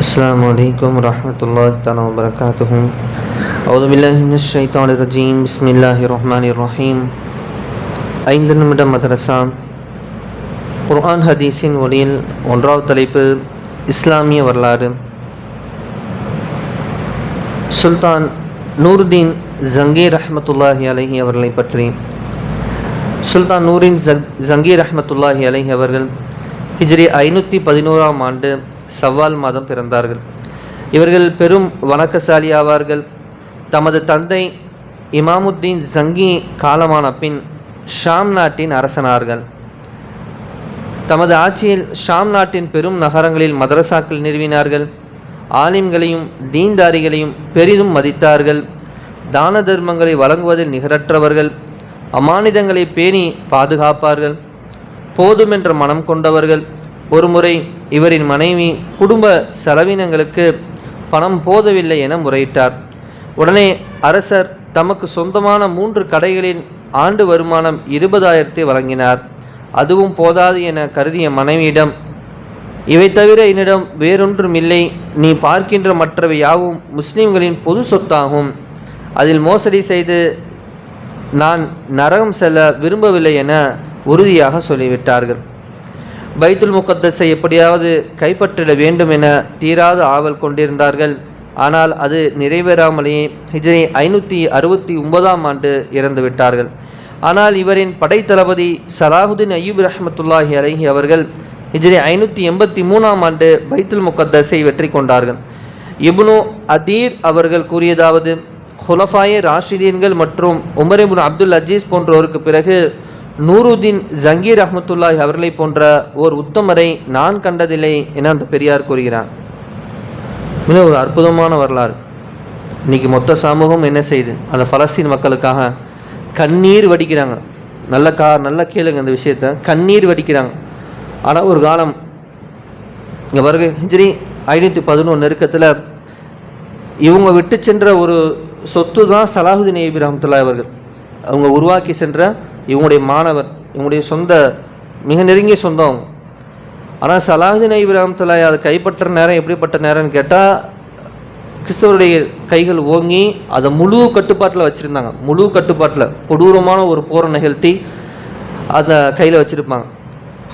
السلام عليكم ورحمة الله تعالى وبركاته. أعوذ بالله من الشيطان الرجيم. بسم الله الرحمن الرحيم. ஐந்து நிமிடம் மதரசா குர்ஆன் ஹதீஸின் ஒளியில் ஒன்றாவது தலைப்பு இஸ்லாமிய வரலாறு. சுல்தான் நூருதீன் ஜங்கீர் ரஹ்மத்துல்லாஹி அலைஹி அவர்களை பற்றி. சுல்தான் நூரின் ஜங்கீர் ரஹ்மத்துல்லாஹி அலைஹி அவர்கள் ஹிஜ்ரி 511ஆம் ஆண்டு சவ்வால் மாதம் பிறந்தார்கள். இவர்கள் பெரும் வணக்கசாலி ஆவார்கள். தமது தந்தை இமாமுத்தீன் ஜங்கி காலமான பின் ஷாம் நாட்டின் அரசனார்கள். தமது ஆட்சியில் ஷாம் நாட்டின் பெரும் நகரங்களில் மதரசாக்கள் நிறுவினார்கள். ஆலிம்களையும் தீன்தாரிகளையும் பெரிதும் மதித்தார்கள். தான தர்மங்களை வழங்குவதில் நிகரற்றவர்கள். அமானிதங்களை பேணி பாதுகாப்பார்கள். போதுமென்ற மனம் கொண்டவர்கள். ஒருமுறை இவரின் மனைவி குடும்ப செலவினங்களுக்கு பணம் போதவில்லை என முறையிட்டார். உடனே அரசர் தமக்கு சொந்தமான 3 கடைகளின் ஆண்டு வருமானம் 20,000 வழங்கினார். அதுவும் போதாது என கருதிய மனைவியிடம், இவை தவிர என்னிடம் வேறொன்றும் இல்லை. நீ பார்க்கின்ற மற்றவை யாவும் முஸ்லிம்களின் பொது சொத்தாகும். அதில் மோசடி செய்து நான் நரகம் செல்ல விரும்பவில்லை என உறுதியாக சொல்லிவிட்டார்கள். பைத்துல் முகத்தஸை எப்படியாவது கைப்பற்றிட வேண்டும் என தீராத ஆவல் கொண்டிருந்தார்கள். ஆனால் அது நிறைவேறாமலேயே ஹிஜ்ரி 569ஆம் ஆண்டு இறந்துவிட்டார்கள். ஆனால் இவரின் படைத்தளபதி சலாஹுதீன் அய்யூப் ரஹ்மத்துல்லாஹி அலைஹி அவர்கள் ஹிஜ்ரி 583ஆம் ஆண்டு பைத்துல் முகத்தஸை வெற்றி கொண்டார்கள். இப்னு அதீர் அவர்கள் கூறியதாவது, ஹுலஃபாயே ராஷிதீன்கள் மற்றும் உமர் இப்னு அப்துல் அஜீஸ் போன்றோருக்கு பிறகு நூருதீன் ஜங்கீர் ரஹ்மத்துல்லாஹி அவர்களை போன்ற ஓர் உத்தமரை நான் கண்டதில்லை என அந்த பெரியார் கூறுகிறார். மிக ஒரு அற்புதமான வரலாறு. இன்னைக்கு மொத்த சமூகம் என்ன செய்யுது? அந்த பலஸ்தீன் மக்களுக்காக கண்ணீர் வடிக்கிறாங்க. நல்லா கேளுங்க இந்த விஷயத்த. கண்ணீர் வடிக்கிறாங்க. ஆனால் ஒரு காலம் இங்கே வருகை ஹிஜ்ரி 511 நெருக்கத்தில் இவங்க விட்டு சென்ற ஒரு சொத்து தான் சலாஹுதீன் அய்யூபி ரஹ்மத்துல்லாஹி அவர்கள். அவங்க உருவாக்கி சென்ற இவங்களுடைய மாணவர், இவங்களுடைய சொந்த மிக நெருங்கிய சொந்தம். ஆனால் சலாஹுதீன் அய்யூபி ரஹ்மத்துல்லாஹி அதை கைப்பற்ற நேரம் எப்படிப்பட்ட நேரம்னு கேட்டால், கிறிஸ்தவருடைய கைகள் ஓங்கி அதை முழு கட்டுப்பாட்டில் வச்சுருந்தாங்க. முழு கட்டுப்பாட்டில் கொடூரமான ஒரு போரை நிகழ்த்தி அதை கையில் வச்சுருப்பாங்க.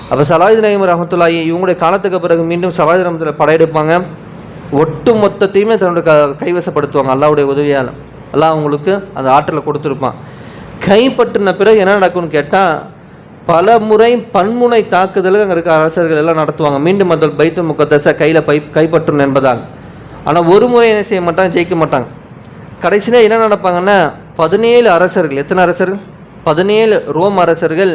அப்போ சலாஹுதீன் அய்யூபி ரஹ்மத்துல்லாஹி இவங்களுடைய காலத்துக்கு பிறகு மீண்டும் சலாஹுதீன் ரஹ்மத்துல்லாஹி படையெடுப்பாங்க. ஒட்டு மொத்தத்தையுமே தன்னுடைய கைவசப்படுத்துவாங்க. அல்லாஹ்வுடைய உதவியால். அல்லாஹ் அவங்களுக்கு அந்த ஆற்றலை கொடுத்துருப்பான். கைப்பற்றின பிறகு என்ன நடக்கும்னு கேட்டால், பல முறை பன்முனை தாக்குதல்கள் அங்கே இருக்க அரசர்கள் எல்லாம் நடத்துவாங்க. மீண்டும் அந்த பைத்துல் முகத்தஸை கைப்பற்றணும் என்பதால். ஆனால் ஒரு முறை என்ன செய்ய மாட்டாங்க, ஜெயிக்க மாட்டாங்க. கடைசியில் என்ன நடப்பாங்கன்னா, 17 அரசர்கள், எத்தனை அரசர்கள்? 17 ரோம் அரசர்கள்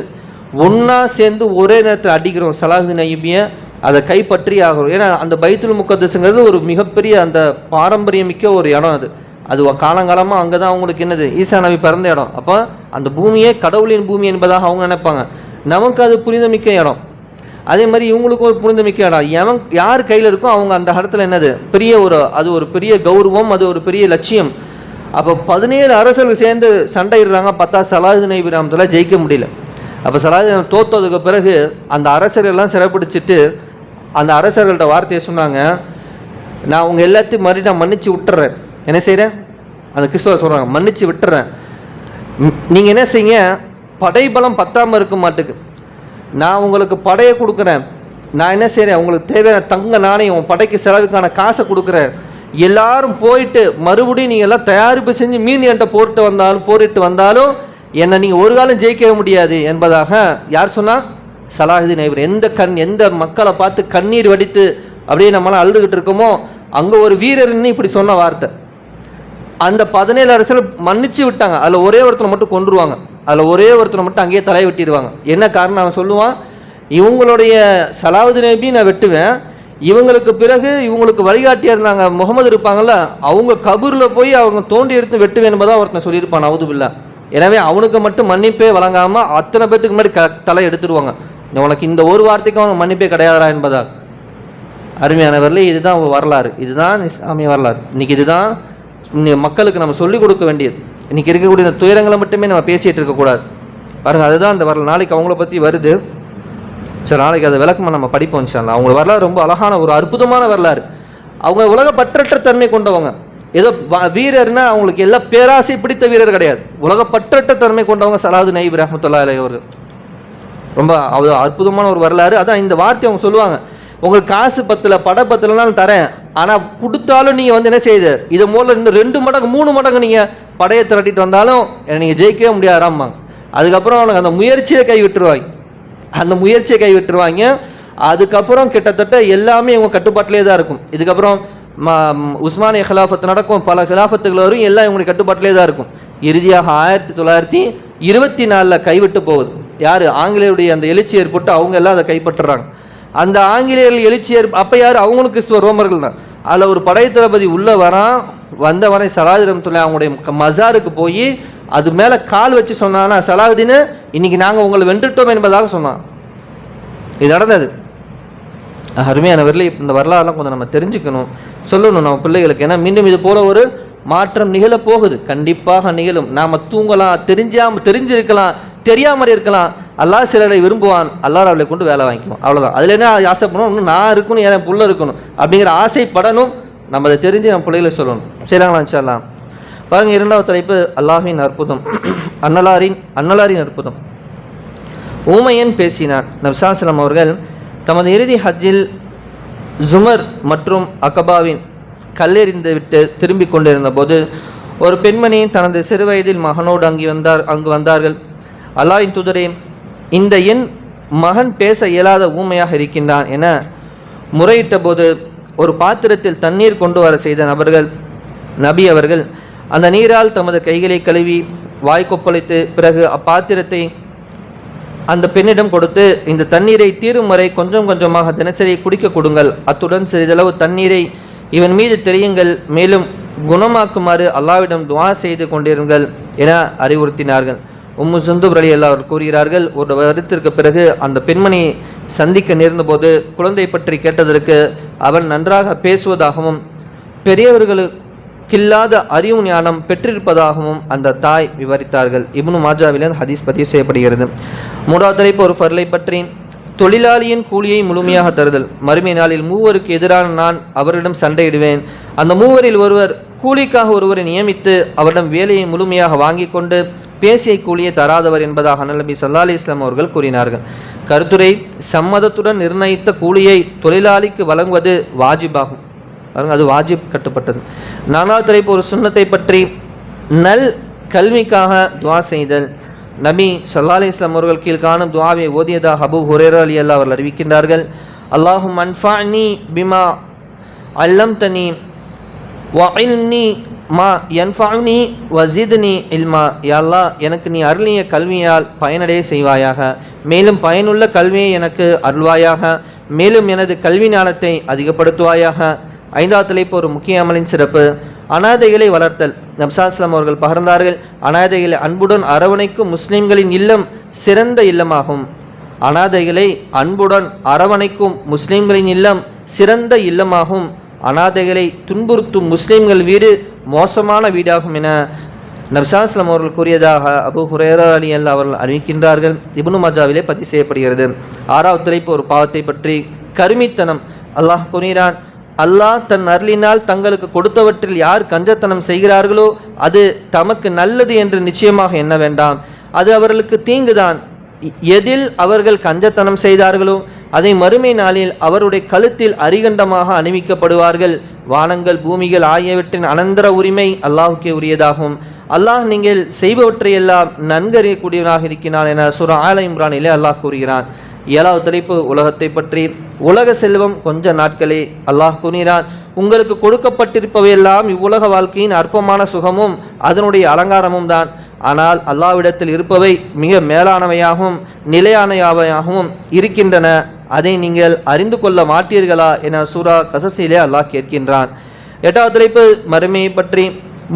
ஒன்றா சேர்ந்து ஒரே நேரத்தில் அடிக்கிறோம் சலாஹுதீன் அய்யூபியை, அதை கைப்பற்றி ஆகிறோம். ஏன்னா அந்த பைத்துல் முகத்தஸுங்கிறது ஒரு மிகப்பெரிய அந்த பாரம்பரியமிக்க ஒரு இடம். அது காலங்காலமாக அங்கே தான் அவங்களுக்கு என்னது, ஈசா நபி பிறந்த இடம். அப்போ அந்த பூமியே கடவுளின் பூமி என்பதாக அவங்க நினைப்பாங்க. நமக்கு அது புனிதமிக்க இடம். அதே மாதிரி இவங்களுக்கும் ஒரு புனிதமிக்க இடம். யார் கையில் இருக்கோ அவங்க அந்த இடத்துல என்னது பெரிய அது ஒரு பெரிய கௌரவம், அது ஒரு பெரிய லட்சியம். அப்போ 17 அரசர்கள் சேர்ந்து சண்டையிடுறாங்க. பார்த்தா சலாஹுதீன் அய்யூபி ரஹ்மத்துல்லாஹி ஜெயிக்க முடியல. அப்போ சலாஹுதீன் தோத்ததுக்கு பிறகு அந்த அரசர்கள்லாம் சிறைப்பிடிச்சிட்டு அந்த அரசர்கள்ட்ட வார்த்தையை சொன்னாங்க, நான் உங்கள் எல்லாத்தையும் நான் மன்னிச்சு விட்டுறேன். என்ன செய்கிறேன்? அந்த கிறிஸ்தவ சொல்கிறாங்க, மன்னிச்சு விட்டுறேன். நீங்கள் என்ன செய்யுங்க, படைபலம் பத்தாமல் இருக்க மாட்டுக்கு நான் உங்களுக்கு படையை கொடுக்குறேன். நான் என்ன செய்கிறேன், உங்களுக்கு தேவையான தங்க நாணயம், படைக்கு செலவுக்கான காசை கொடுக்குறேன். எல்லாரும் போயிட்டு மறுபடியும் நீங்கள் எல்லாம் தயாரிப்பு செஞ்சு மீன் என்கிட்ட போரிட்டு வந்தாலும் என்னை நீங்கள் ஒரு காலம் ஜெயிக்கவே முடியாது என்பதாக யார் சொன்னால்? சலாஹுதீன் அய்யூபி. எந்த மக்களை பார்த்து கண்ணீர் வடித்து அப்படியே நம்மளால் அழுதுகிட்டு இருக்கோமோ அங்கே ஒரு வீரர்னு இப்படி சொன்ன வார்த்தை. அந்த 17 அரசர்கள் மன்னிச்சு விட்டாங்க. அதில் ஒரே ஒருத்தரை மட்டும் கொன்றுவாங்க. அதில் ஒரே ஒருத்தரை மட்டும் அங்கேயே தலை வெட்டிடுவாங்க. என்ன காரணம்? அவன் சொல்லுவான், இவங்களுடைய சலாஹுதீன் அய்யூபி நான் வெட்டுவேன், இவங்களுக்கு பிறகு இவங்களுக்கு வழிகாட்டியாக இருந்தாங்க முகமது இருப்பாங்கள்ல, அவங்க கபூரில் போய் அவங்க தோண்டி எடுத்து வெட்டுவேன் என்பதாக ஒருத்தன் சொல்லியிருப்பான். நவுதுபில்லா. எனவே அவனுக்கு மட்டும் மன்னிப்பே வழங்காமல் அத்தனை பேர்த்துக்கு முன்னாடி தலை எடுத்துடுவாங்க. உனக்கு இந்த ஒரு வார்த்தைக்கு அவங்க மன்னிப்பே கிடையாதா என்பதாக. அருமையானவர்களே, இதுதான் வரலாறு. இதுதான் இஸ்லாமிய வரலாறு. இன்றைக்கி இதுதான் மக்களுக்கு நம்ம சொல்லிக் கொடுக்க வேண்டியது. இன்றைக்கி இருக்கக்கூடிய இந்த துயரங்களை மட்டுமே நம்ம பேசிகிட்டு இருக்கக்கூடாது. பாருங்கள், அதுதான் அந்த வரலாறு. நாளைக்கு அவங்கள பற்றி வருது. சரி, நாளைக்கு அதை விளக்கமாக நம்ம படிப்போம் இன்ஷா அல்லாஹ். அவங்க வரலாறு ரொம்ப அழகான ஒரு அற்புதமான வரலாறு. அவங்க உலக பற்றற்ற தன்மை கொண்டவங்க. ஏதோ வீரர்னா அவங்களுக்கு எல்லாம் பேராசை பிடித்த வீரர் கிடையாது, உலக பற்றற்ற தன்மை கொண்டவங்க சலாஹுதீன் அய்யூபி ரஹ்மத்துல்லாஹி அலைஹி அவர்கள். ரொம்ப அற்புதமான ஒரு வரலாறு. அதான் இந்த வார்த்தை அவங்க சொல்லுவாங்க, உங்களுக்கு காசு பத்தில் பட பத்திலனாலும் தரேன், ஆனால் கொடுத்தாலும் நீங்கள் வந்து என்ன செய்யுது, இது மூலம் இன்னும் 2 மடங்கு 3 மடங்கு நீங்கள் படையை திரட்டிட்டு வந்தாலும் நீங்கள் ஜெயிக்கவே முடியாதாம்பாங்க. அதுக்கப்புறம் அவனுக்கு அந்த முயற்சியை கைவிட்டுருவாங்க. அதுக்கப்புறம் கிட்டத்தட்ட எல்லாமே இவங்க கட்டுப்பாட்டிலே தான் இருக்கும். இதுக்கப்புறம் உஸ்மானிய ஹிலாஃபத்து நடக்கும், பல ஹிலாஃபத்துகள் வரும், எல்லாம் இவங்களுடைய கட்டுப்பாட்டிலே தான் இருக்கும். இறுதியாக 1924 கைவிட்டு போகுது. யார்? ஆங்கிலேயருடைய அந்த எழுச்சி ஏற்பட்டு அவங்க எல்லாம் அதை கைப்பற்றுறாங்க. அந்த ஆங்கிலேயர்கள் எழுச்சி அப்போ யார்? அவங்களும் கிறிஸ்துவ ரோமர்கள் தான். அதில் ஒரு படை தளபதி உள்ளே வந்தவரை சலாஹுதீன் ரஹ்மத்துல்லாஹி அவங்களுடைய மஸாருக்கு போய் அது மேலே கால் வச்சு சொன்னாங்கன்னா, சலாஹுதீன் இன்னைக்கு நாங்கள் உங்களை வென்றுட்டோம் என்பதாக சொன்னான். இது நடந்தது. அருமையான இந்த வரலாறுலாம் கொஞ்சம் நம்ம தெரிஞ்சுக்கணும், சொல்லணும் நம்ம பிள்ளைகளுக்கு. ஏன்னா மீண்டும் இது போல ஒரு மாற்றம் நிகழப்போகுது, கண்டிப்பாக நிகழும். நாம் தூங்கலாம், தெரிஞ்சிருக்கலாம், தெரியாமல் இருக்கலாம். அல்லாஹ் சிலரை விரும்புவான், அல்லாஹ் அவளை கொண்டு வேலை வாங்கிக்குவோம், அவ்வளோதான். அதில் என்ன ஆசைப்படணும், இன்னும் நான் இருக்கணும், என் புள்ள இருக்கணும் அப்படிங்கிற ஆசைப்படணும். நம்ம அதை தெரிஞ்சு நம்ம பிள்ளைகளை சொல்லணும். சரிங்களா? இன்ஷாஅல்லாஹ். பாருங்கள், 2வது தலைப்பு அல்லாஹ்வின் அற்புதம், அன்னலாரின் அற்புதம். ஊமையன் பேசினான். நபி ஸல்லல்லாஹு அலைஹி வஸல்லம் அவர்கள் தமது இறுதி ஹஜ்ஜில் ஜுமர் மற்றும் அகபாவின் கல்லெறிந்து விட்டு திரும்பி கொண்டிருந்த போது ஒரு பெண்மணி தனது சிறுவயதில் மகனோடு அங்கு வந்தார்கள். அல்லாஹ்வின் தூதரே, இந்த என் மகன் பேச இயலாத ஊமையாக இருக்கின்றான் என முறையிட்ட போது ஒரு பாத்திரத்தில் தண்ணீர் கொண்டு வர செய்த நபி அவர்கள் அந்த நீரால் தமது கைகளை கழுவி வாய்க்கொப்பளித்து பிறகு அப்பாத்திரத்தை அந்த பெண்ணிடம் கொடுத்து, இந்த தண்ணீரை தீரும் வரை கொஞ்சம் கொஞ்சமாக தினசரி குடிக்க கொடுங்கள், அத்துடன் சிறிதளவு தண்ணீரை இவன் மீது தெரியுங்கள், மேலும் குணமாக்குமாறு அல்லாஹ்விடம் துஆ செய்து கொண்டிருங்கள் என அறிவுறுத்தினார்கள். உம்மு ஜுந்துப் ரலியல்லாஹு அன்ஹா கூறுகிறார்கள், ஒரு வருடத்திற்கு பிறகு அந்த பெண்மணியை சந்திக்க நேர்ந்தபோது குழந்தை பற்றி கேட்டதற்கு அவன் நன்றாக பேசுவதாகவும் பெரியவர்களுக்கில்லாத அறிவு ஞானம் பெற்றிருப்பதாகவும் அந்த தாய் விவரித்தார்கள். இப்னு மாஜாவிலிருந்து ஹதீஸ் பதிவு செய்யப்படுகிறது. 3வது தலைப்பு ஒரு ஃபர்லை பற்றி. தொழிலாளியின் கூலியை முழுமையாக தருதல். மறுமை நாளில் 3 எதிரான நான் அவரிடம் சண்டையிடுவேன். அந்த 3 ஒருவர் கூலிக்காக ஒருவரை நியமித்து அவரிடம் வேலையை முழுமையாக வாங்கி கொண்டு பேசிய கூலியை தராதவர் என்பதாக நபி ஸல்லல்லாஹு அலைஹி வஸல்லம் அவர்கள் கூறினார்கள். கருத்துரை: சம்மதத்துடன் நிர்ணயித்த கூலியை தொழிலாளிக்கு வழங்குவது வாஜிபாகும். அது வாஜிப் கட்டுப்பட்டது. 4வது தலைப்பு ஒரு சுன்னத்தை பற்றி. நல் கல்விக்காக துஆ செய்தல். நபி ஸல்லல்லாஹு அலைஹி வஸல்லம் அவர்கள் கீழ்காணும் துஆவை ஓதியதாக அபூ ஹுரைரா ரலியல்லாஹு அவர்கள் அறிவிக்கின்றார்கள். அல்லாஹும்ம அன்ஃபஅனி பிமா அல்லம்தனி வஇல்னி மா யன்ஃபஉனி வஸித்னி இல்மா. யா அல்லாஹ், எனக்கு நீ அருளிய கல்வியால் பயனடைய செய்வாயாக, மேலும் பயனுள்ள கல்வியை எனக்கு அருள்வாயாக, மேலும் எனது கல்வி ஞானத்தை அதிகப்படுத்துவாயாக. 5வது தலைப்பு ஒரு முக்கிய அமலின் சிறப்பு. அனாதைகளை வளர்த்தல். நபி ஸல்லல்லாஹு அலைஹி வஸல்லம் அவர்கள் பகிர்ந்தார்கள், அனாதைகளை அன்புடன் அரவணைக்கும் முஸ்லிம்களின் இல்லம் சிறந்த இல்லமாகும். அனாதைகளை அன்புடன் அரவணைக்கும் முஸ்லிம்களின் இல்லம் சிறந்த இல்லமாகும். அனாதைகளை துன்புறுத்தும் முஸ்லிம்கள் வீடு மோசமான வீடாகும் என நபி ஸல்லல்லாஹு அலைஹி வஸல்லம் அவர்கள் கூறியதாக அபூ ஹுரைரா ரலியல்லாஹு அவர்கள் அறிவிக்கின்றார்கள். இப்னு மாஜாவிலே பதிவு செய்யப்படுகிறது. 6வது தலைப்பு ஒரு பாவத்தை பற்றி. கருமித்தனம். அல்லாஹ் கூறுகிறான், அல்லாஹ் தன் அருளினால் தங்களுக்கு கொடுத்தவற்றில் யார் கஞ்சத்தனம் செய்கிறார்களோ அது தமக்கு நல்லது என்று நிச்சயமாக எண்ண வேண்டாம், அது அவர்களுக்கு தீங்குதான். எதில் அவர்கள் கஞ்சத்தனம் செய்தார்களோ அதை மறுமை நாளில் அவருடைய கழுத்தில் அரிகண்டமாக அணிவிக்கப்படுவார்கள். வானங்கள் பூமிகள் ஆகியவற்றின் அனந்தர உரிமை அல்லாஹுக்கே உரியதாகும். அல்லாஹ் நீங்கள் செய்பவற்றையெல்லாம் நன்கறியக்கூடியவனாக இருக்கிறான் என சூரா ஆல இம்ரானிலே அல்லாஹ் கூறுகிறான். 7வது தலைப்பு உலகத்தை பற்றி. உலக செல்வம் கொஞ்ச நாட்களே. அல்லாஹ் கூறுகிறான், உங்களுக்கு கொடுக்கப்பட்டிருப்பவையெல்லாம் இவ்வுலக வாழ்க்கையின் அற்பமான சுகமும் அதனுடைய அலங்காரமும் தான். ஆனால் அல்லாஹ்விடத்தில் இருப்பவை மிக மேலானவையாகவும் நிலையானவையாகவும் இருக்கின்றன. அதை நீங்கள் அறிந்து கொள்ள மாட்டீர்களா என சூரா கசஸிலே அல்லாஹ் கேட்கின்றான். 8வது தலைப்பு மறுமையை பற்றி.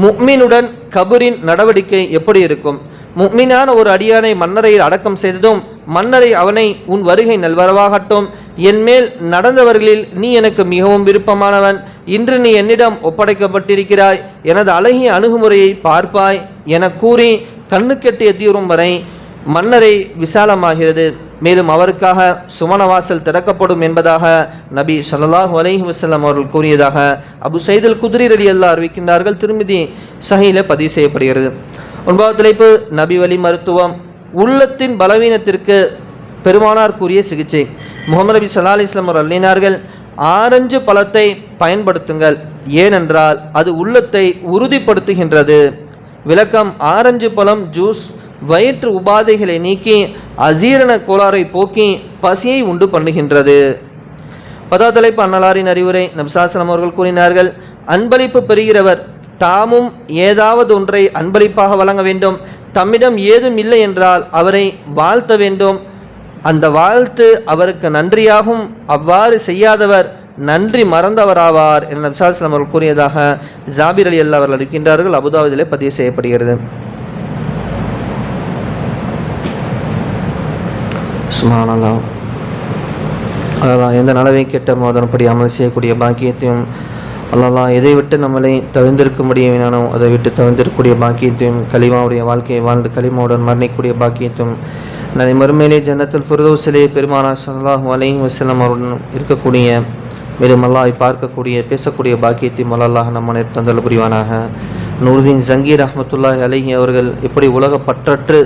முஃமினுடன் கபரின் நடவடிக்கை எப்படி இருக்கும்? முஃமினான ஒரு அடியானை மன்னரையில் அடக்கம் செய்ததும் மன்னரை அவனை, உன் வருகை நல்வரவாகட்டும், என்மேல் நடந்தவர்களில் நீ எனக்கு மிகவும் விருப்பமானவன், இன்று நீ என்னிடம் ஒப்படைக்கப்பட்டிருக்கிறாய், எனது அழகிய அணுகுமுறையை பார்ப்பாய் என கூறி கண்ணுக்கெட்டிய தூரம் வரை மன்னரை விசாலமாகிறது. மேலும் அவருக்காக சுமணவாசல் திறக்கப்படும் என்பதாக நபி ஸல்லல்லாஹு அலைஹி வஸல்லம் அவர்கள் கூறியதாக அபு சயீத் அல் குத்ரி ரலியல்லாஹு அறிவிக்கின்றார்கள். திருமிதி சஹீஹில் பதிவு செய்யப்படுகிறது. 9வது தலைப்பு நபி வழி மருத்துவம். உள்ளத்தின் பலவீனத்திற்கு பெருமானார் கூறிய சிகிச்சை. முஹம்மது நபி ஸல்லல்லாஹு அலைஹி வஸல்லம் அவர்கள் அருளினார்கள், ஆரஞ்சு பழத்தை பயன்படுத்துங்கள், ஏனென்றால் அது உள்ளத்தை உறுதிப்படுத்துகின்றது. விளக்கம்: ஆரஞ்சு பழம் ஜூஸ் வயிற்று உபாதைகளை நீக்கி அஜீரண கோளாறை போக்கி பசியை உண்டு பண்ணுகின்றது. 10வது தலைப்பு அன்னலாரின் அறிவுரை. நபி ஸல்லல்லாஹு அலைஹி வஸல்லம் அவர்கள் கூறினார்கள், அன்பளிப்பு பெறுகிறவர் தாமும் ஏதாவது ஒன்றை அன்பளிப்பாக வழங்க வேண்டும். தம்மிடம் ஏதும் இல்லை என்றால் அவரை வாழ்த்த வேண்டும். அந்த வாழ்த்து அவருக்கு நன்றியாகும். அவ்வாறு செய்யாதவர் நன்றி மறந்தவராவார் என நபி ஸல்லல்லாஹு அலைஹி வஸல்லம் அவர்கள் கூறியதாக ஜாபிர் ரலியல்லாஹு அவர்கள் இருக்கின்றார்கள். அபுதாவுதிலே பதிவு செய்யப்படுகிறது. சுப்ஹானல்லாஹ். அல்லாஹ் எந்த நலவை கெட்ட மோதனப்படி அமல் செய்யக்கூடிய பாக்கியத்தையும், அல்லாஹ் எதை விட்டு நம்மளை தவிர்ந்திருக்க முடியுமானோ அதை விட்டு தவிர்ந்திருக்கக்கூடிய பாக்கியத்தையும், கலிமாவுடைய வாழ்க்கையை வாழ்ந்து கலிமாவுடன் மரணிக்கக்கூடிய பாக்கியத்தையும், நாளை மறுமையிலே ஜன்னத்துல் ஃபிர்தௌஸிலே பெருமானார் ஸல்லல்லாஹு அலைஹி வஸல்லம் அவருடன் இருக்கக்கூடிய, மேலும் அல்லாஹ்வை பார்க்கக்கூடிய பேசக்கூடிய பாக்கியத்தையும் அல்லாஹ் நம்ம தந்தல் புரிவானாக. நூருதீன் ஜங்கீர் ரஹ்மத்துல்லாஹி அலைஹி அவர்கள் எப்படி உலக பற்றற்று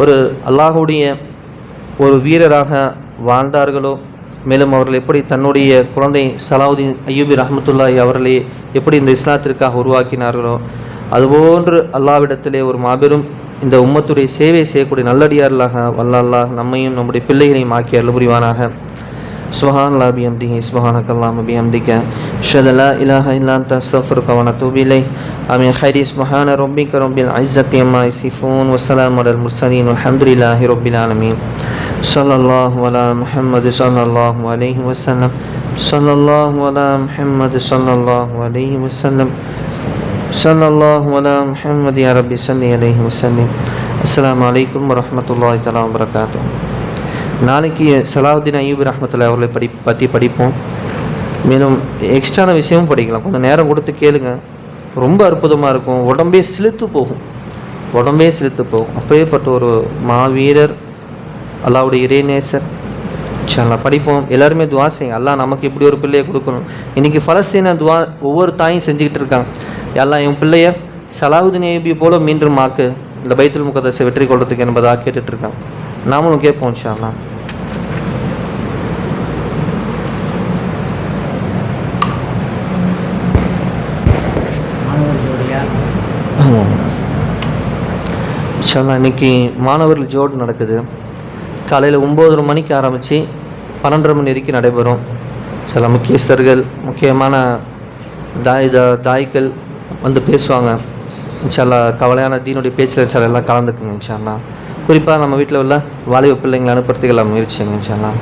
ஒரு அல்லாஹுடைய ஒரு வீரராக வாழ்ந்தார்களோ, மேலும் அவர்கள் எப்படி தன்னுடைய குழந்தை சலாவுதீன் அய்யூபி ரஹ்மத்துல்லாஹி அவர்களை எப்படி இந்த இஸ்லாத்திற்காக உருவாக்கினார்களோ, அதுபோன்று அல்லாஹ்விடத்திலே ஒரு மாபெரும் இந்த உம்மத்துடைய சேவை செய்யக்கூடிய நல்லடியார்களாக வல்லல்லாஹ் நம்மையும் நம்முடைய பிள்ளைகளையும் ஆக்கி அருள் புரிவானாக. சுப்ஹானல்லாஹி பிஹம்திஹி சுப்ஹானக்கல்லாஹு பிஹம்திக அஷ்ஹது அல்லா இலாஹ இல்லா அன்த அஸ்தக்ஃபிருக வ அத்தூபு இலைஹ். ஆமீன். ஹைரி சுப்ஹான ரப்பிக ரப்பில் இஸ்ஸத்தி அம்மா யசிஃபூன் வ ஸலாமுன் அலல் முர்ஸலீன் வல்ஹம்துலில்லாஹி ரப்பில் ஆலமீன். ஸல்லல்லாஹு அலா முஹம்மது ஸல்லல்லாஹு அலைஹி வஸல்லம். ஸல்லல்லாஹு அலா முஹம்மது ஸல்லல்லாஹு அலைஹி வஸல்லம். ஸல்லல்லாஹு அலா முஹம்மது யா ரப்பி ஸல்லி அலைஹி வஸல்லம். அஸ்ஸலாமு அலைக்கும் வரஹ்மத்துல்லாஹி தஆலா வ பரகாத்துஹு. நாளைக்கு சலாவுதீன் அய்யூபி ரஹ்மத்துல்லாஹி அவர்களை பற்றி படிப்போம். மேலும் எக்ஸ்ட்ரான விஷயமும் படிக்கலாம். கொஞ்சம் நேரம் கொடுத்து கேளுங்க, ரொம்ப அற்புதமாக இருக்கும். உடம்பே சிலிர்த்து போகும், அப்படியேப்பட்ட ஒரு மாவீரர், அல்லாஹ்வுடைய இறைநேசர். இன்ஷாஅல்லாஹ் படிப்போம். எல்லாருமே துவா செய்யுங்க, அல்லாஹ் நமக்கு இப்படி ஒரு பிள்ளையை கொடுக்கணும். இன்றைக்கி பலஸ்தீன துவா ஒவ்வொரு தாயும் செஞ்சுக்கிட்டு இருக்காங்க. அல்லாஹ் என் பிள்ளைய சலாவுதீன் அய்யூபி போல மீண்டும் ஆக்கு, இந்த பைத்துல் முகத்தஸை வெற்றி கொள்றதுக்கு என்பதாக கேட்டுட்ருக்காங்க. நாமளும் கேட்போம் இன்ஷாஅல்லாஹ். இன்ஷாஅல்லாஹ் இன்னைக்கு மாணவர்கள் ஜோடு நடக்குது. காலையில் 9:30 மணிக்கு ஆரம்பித்து 12:30 மணி வரைக்கும் நடைபெறும். சில முக்கியஸ்தர்கள், முக்கியமான தாய்கள் வந்து பேசுவாங்க. இன்ஷாஅல்லாஹ் கவலையான தீனுடைய பேச்சில் இன்ஷாஅல்லாஹ் எல்லாம் கலந்துக்குங்க இன்ஷாஅல்லாஹ். குறிப்பாக நம்ம வீட்டில் உள்ள வாலிப பிள்ளைங்களை அனுப்புறதுக்கு எல்லாம் முயற்சிங்க இன்ஷாஅல்லாஹ்.